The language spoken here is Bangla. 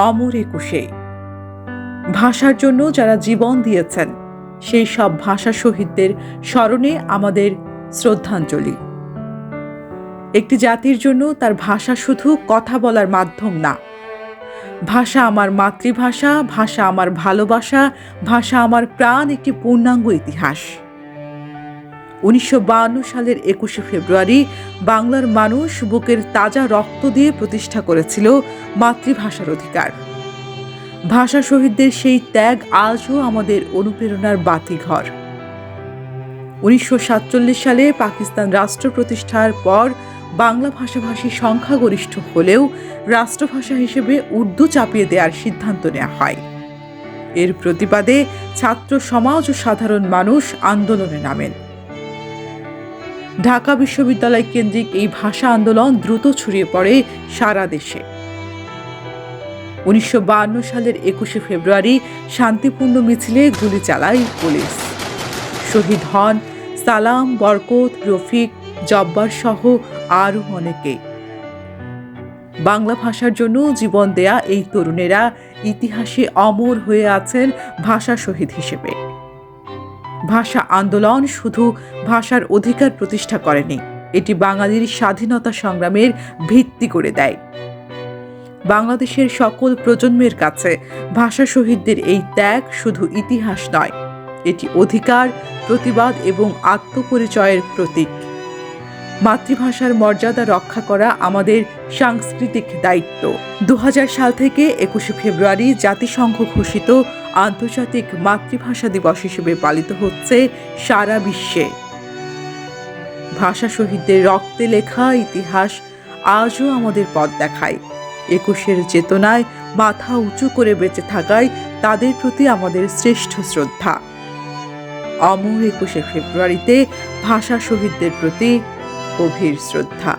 অমর একুশে ভাষার জন্য যারা জীবন দিয়েছেন সেই সব ভাষা শহীদদের স্মরণে আমাদের শ্রদ্ধাঞ্জলি। একটি জাতির জন্য তার ভাষা শুধু কথা বলার মাধ্যম না, ভাষা আমার মাতৃভাষা, ভাষা আমার ভালোবাসা, ভাষা আমার প্রাণ, একটি পূর্ণাঙ্গ ইতিহাস। 1952 সালের 21শে ফেব্রুয়ারি বাংলার মানুষ বুকের তাজা রক্ত দিয়ে প্রতিষ্ঠা করেছিল মাতৃভাষার অধিকার। ভাষা শহীদদের সেই ত্যাগ আজও আমাদের অনুপ্রেরণার বাতিঘর। 1947 সালে পাকিস্তান রাষ্ট্র প্রতিষ্ঠার পর বাংলা ভাষাভাষী সংখ্যাগরিষ্ঠ হলেও রাষ্ট্রভাষা হিসেবে উর্দু চাপিয়ে দেওয়ার সিদ্ধান্ত নেওয়া হয়। এর প্রতিবাদে ছাত্র সমাজ ও সাধারণ মানুষ আন্দোলনে নামেন। ঢাকা বিশ্ববিদ্যালয় কেন্দ্রিক এই ভাষা আন্দোলন দ্রুত ছড়িয়ে পড়ে সারা দেশে। 1952 সালের 21শে ফেব্রুয়ারি শান্তিপূর্ণ মিছিলে গুলি চালায় পুলিশ। শহীদ হন সালাম, বরকত, রফিক, জব্বার সহ আরও অনেকে। বাংলা ভাষার জন্য জীবন দেয়া এই তরুণেরা ইতিহাসে অমর হয়ে আছেন ভাষা শহীদ হিসেবে। ভাষা আন্দোলন শুধু ভাষার অধিকার প্রতিষ্ঠা করেনি, এটি বাঙালির স্বাধীনতা সংগ্রামের ভিত্তি করে দেয়। বাংলাদেশের সকল প্রজন্মের কাছে ভাষা শহীদদের এই ত্যাগ শুধু ইতিহাস নয়, এটি অধিকার, প্রতিবাদ এবং আত্মপরিচয়ের প্রতীক। মাতৃভাষার মর্যাদা রক্ষা করা আমাদের সাংস্কৃতিক দায়িত্ব। 2000 সাল থেকে 21শে ফেব্রুয়ারি জাতিসংঘ ঘোষিত আন্তর্জাতিক মাতৃভাষা দিবস হিসেবে পালিত হচ্ছে সারা বিশ্বে। ভাষা শহীদদের রক্তে লেখা ইতিহাস আজও আমাদের পথ দেখায়। 21-এর চেতনায় মাথা উঁচু করে বেঁচে থাকায় তাদের প্রতি আমাদের শ্রেষ্ঠ শ্রদ্ধা। অমর 21শে ফেব্রুয়ারিতে ভাষা শহীদদের প্রতি গভীর শ্রদ্ধা।